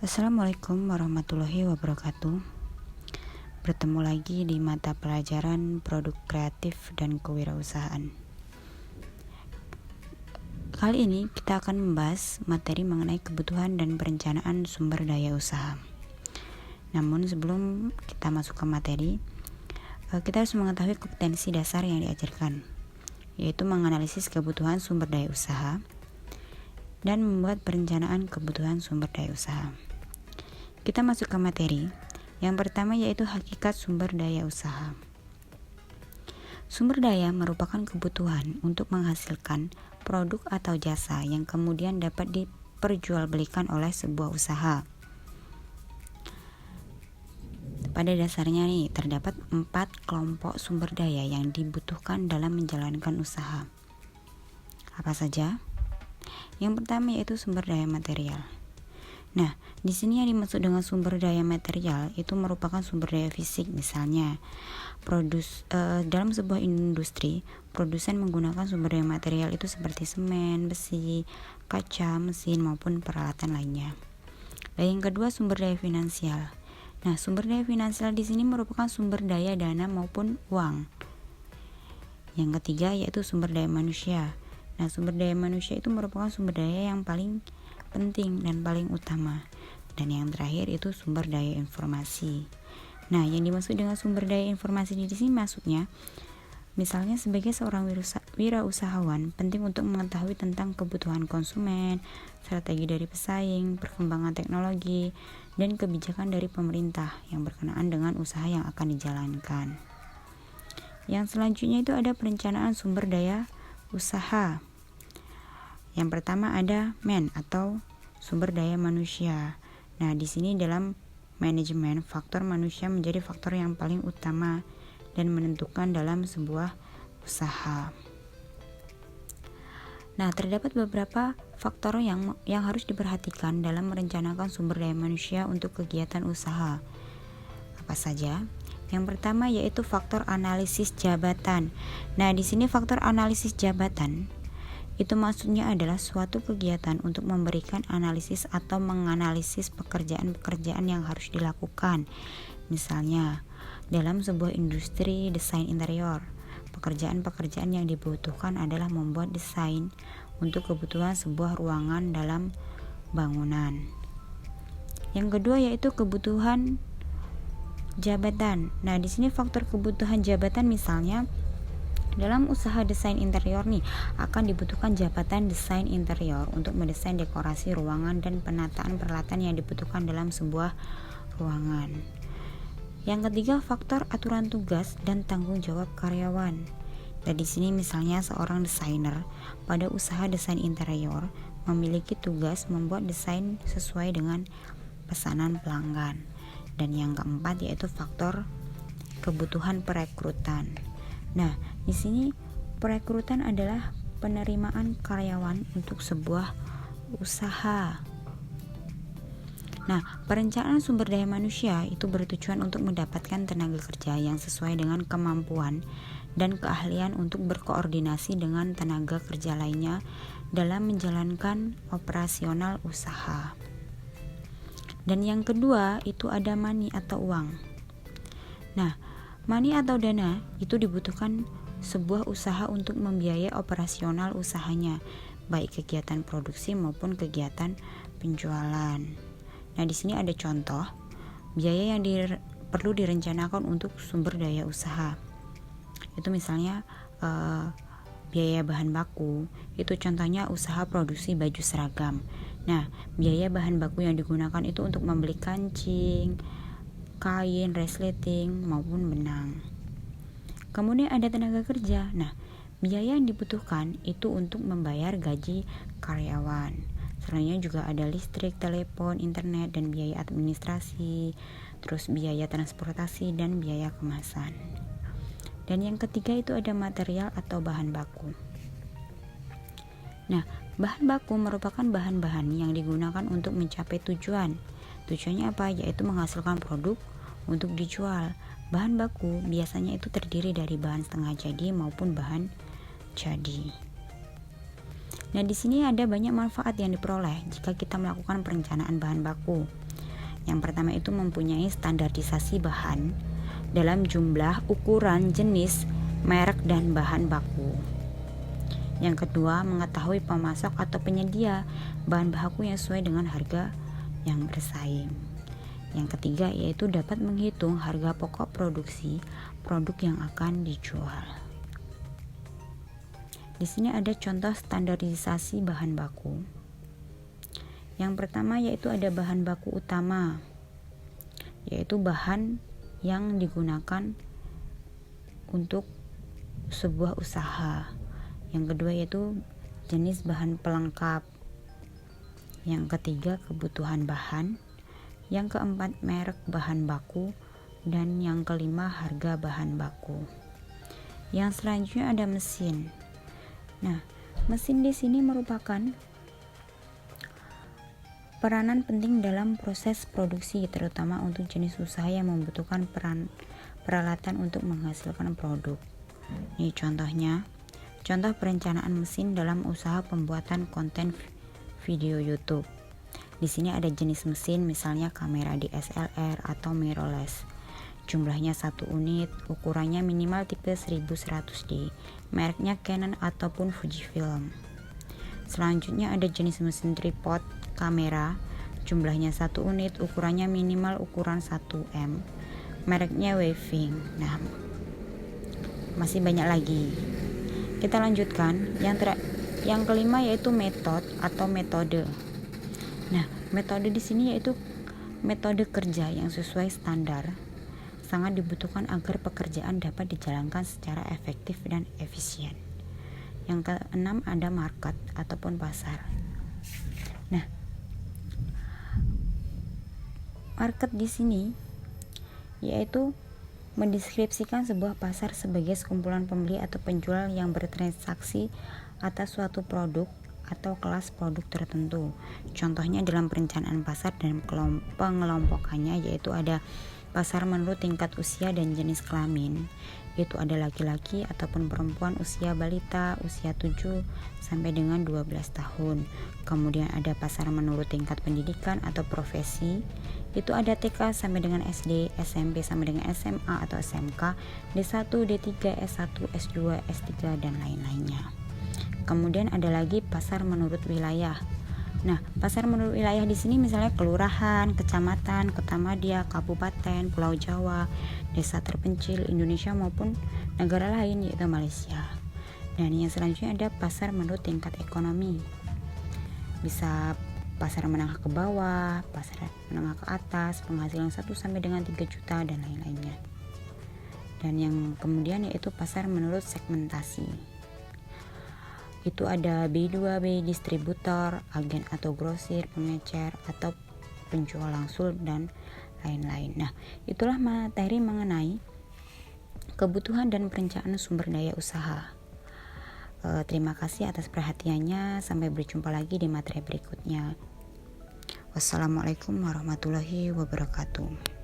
Assalamualaikum warahmatullahi wabarakatuh. Bertemu lagi di mata pelajaran produk kreatif dan kewirausahaan. Kali ini kita akan membahas materi mengenai kebutuhan dan perencanaan sumber daya usaha. Namun sebelum kita masuk ke materi, kita harus mengetahui kompetensi dasar yang diajarkan, yaitu menganalisis kebutuhan sumber daya usaha dan membuat perencanaan kebutuhan sumber daya usaha. Kita masuk ke materi. Yang pertama yaitu hakikat sumber daya usaha. Sumber daya merupakan kebutuhan untuk menghasilkan produk atau jasa yang kemudian dapat diperjualbelikan oleh sebuah usaha. Pada dasarnya terdapat 4 kelompok sumber daya yang dibutuhkan dalam menjalankan usaha. Apa saja? Yang pertama yaitu sumber daya material. Nah, di sini yang dimaksud dengan sumber daya material itu merupakan sumber daya fisik. Misalnya, dalam sebuah industri, produsen menggunakan sumber daya material itu seperti semen, besi, kaca, mesin maupun peralatan lainnya. Dan yang kedua sumber daya finansial. Nah, sumber daya finansial di sini merupakan sumber daya dana maupun uang. Yang ketiga yaitu sumber daya manusia. Nah, sumber daya manusia itu merupakan sumber daya yang paling penting dan paling utama. Dan yang terakhir itu sumber daya informasi. Nah, yang dimaksud dengan sumber daya informasi di sini maksudnya, misalnya sebagai seorang wirausahawan, penting untuk mengetahui tentang kebutuhan konsumen, strategi dari pesaing, perkembangan teknologi, dan kebijakan dari pemerintah yang berkenaan dengan usaha yang akan dijalankan. Yang selanjutnya itu ada perencanaan sumber daya usaha. Yang pertama ada atau sumber daya manusia. Nah, di sini dalam manajemen, faktor manusia menjadi faktor yang paling utama dan menentukan dalam sebuah usaha. Nah, terdapat beberapa faktor yang harus diperhatikan dalam merencanakan sumber daya manusia untuk kegiatan usaha. Apa saja? Yang pertama yaitu faktor analisis jabatan. Nah, di sini faktor analisis jabatan itu maksudnya adalah suatu kegiatan untuk memberikan analisis atau menganalisis pekerjaan-pekerjaan yang harus dilakukan. Misalnya, dalam sebuah industri desain interior, pekerjaan-pekerjaan yang dibutuhkan adalah membuat desain untuk kebutuhan sebuah ruangan dalam bangunan. Yang kedua yaitu kebutuhan jabatan. Nah, di sini faktor kebutuhan jabatan misalnya dalam usaha desain interior akan dibutuhkan jabatan desain interior untuk mendesain dekorasi ruangan dan penataan peralatan yang dibutuhkan dalam sebuah ruangan. Yang ketiga, faktor aturan tugas dan tanggung jawab karyawan. Dan di sini misalnya seorang desainer pada usaha desain interior memiliki tugas membuat desain sesuai dengan pesanan pelanggan. Dan yang keempat yaitu faktor kebutuhan perekrutan. Nah, di sini perekrutan adalah penerimaan karyawan untuk sebuah usaha. Nah, perencanaan sumber daya manusia itu bertujuan untuk mendapatkan tenaga kerja yang sesuai dengan kemampuan dan keahlian untuk berkoordinasi dengan tenaga kerja lainnya dalam menjalankan operasional usaha. Dan yang kedua itu ada money atau uang. Nah, money atau dana itu dibutuhkan sebuah usaha untuk membiayai operasional usahanya, baik kegiatan produksi maupun kegiatan penjualan. Nah, di sini ada contoh biaya yang perlu direncanakan untuk sumber daya usaha. Itu misalnya biaya bahan baku, itu contohnya usaha produksi baju seragam. Nah, biaya bahan baku yang digunakan itu untuk membeli kancing, kain, resleting maupun benang. Kemudian ada tenaga kerja. Nah, biaya yang dibutuhkan itu untuk membayar gaji karyawan. Selainnya juga ada listrik, telepon, internet, dan biaya administrasi, terus biaya transportasi dan biaya kemasan. Dan yang ketiga itu ada material atau bahan baku. Nah, bahan baku merupakan bahan-bahan yang digunakan untuk mencapai tujuan. Tujuannya apa? Yaitu menghasilkan produk untuk dijual. Bahan baku biasanya itu terdiri dari bahan setengah jadi maupun bahan jadi. Nah, di sini ada banyak manfaat yang diperoleh jika kita melakukan perencanaan bahan baku. Yang pertama itu mempunyai standarisasi bahan dalam jumlah, ukuran, jenis, merek, dan bahan baku. Yang kedua, mengetahui pemasok atau penyedia bahan baku yang sesuai dengan harga yang bersaing. Yang ketiga yaitu dapat menghitung harga pokok produksi produk yang akan dijual. Di sini ada contoh standarisasi bahan baku. Yang pertama yaitu ada bahan baku utama, yaitu bahan yang digunakan untuk sebuah usaha. Yang kedua yaitu jenis bahan pelengkap. Yang ketiga kebutuhan bahan. Yang keempat merek bahan baku. Dan yang kelima harga bahan baku. Yang selanjutnya ada mesin. Nah, mesin di sini merupakan peranan penting dalam proses produksi, terutama untuk jenis usaha yang membutuhkan peralatan untuk menghasilkan produk. Ini contohnya. Contoh perencanaan mesin dalam usaha pembuatan konten video YouTube. Di sini ada jenis mesin, misalnya kamera DSLR atau mirrorless. Jumlahnya 1 unit, ukurannya minimal tipe 1100D, mereknya Canon ataupun Fujifilm. Selanjutnya ada jenis mesin tripod kamera, jumlahnya 1 unit, ukurannya minimal ukuran 1M, mereknya Waving. Nah, masih banyak lagi. Kita lanjutkan. Yang kelima yaitu metode. Nah, metode di sini yaitu metode kerja yang sesuai standar. Sangat dibutuhkan agar pekerjaan dapat dijalankan secara efektif dan efisien. Yang keenam ada market ataupun pasar. Nah, market di sini yaitu mendeskripsikan sebuah pasar sebagai sekumpulan pembeli atau penjual yang bertransaksi atas suatu produk atau kelas produk tertentu. Contohnya dalam perencanaan pasar dan pengelompokannya yaitu ada pasar menurut tingkat usia dan jenis kelamin, yaitu ada laki-laki ataupun perempuan, usia balita, usia 7 sampai dengan 12 tahun. Kemudian ada pasar menurut tingkat pendidikan atau profesi, itu ada TK sampai dengan SD, SMP sampai dengan SMA atau SMK, D1, D3, S1, S2, S3 dan lain-lainnya. Kemudian ada lagi pasar menurut wilayah. Nah, pasar menurut wilayah di sini misalnya kelurahan, kecamatan, kota madya, kabupaten, pulau Jawa, desa terpencil Indonesia maupun negara lain yaitu Malaysia. Dan yang selanjutnya ada pasar menurut tingkat ekonomi. Bisa pasar menengah ke bawah, pasar menengah ke atas, penghasilan 1 sampai dengan 3 juta dan lain-lainnya. Dan yang kemudian yaitu pasar menurut segmentasi. Itu ada B2B, distributor, agen atau grosir, pengecer atau penjual langsung dan lain-lain. Nah, itulah materi mengenai kebutuhan dan perencanaan sumber daya usaha. Terima kasih atas perhatiannya. Sampai berjumpa lagi di materi berikutnya. Wassalamualaikum warahmatullahi wabarakatuh.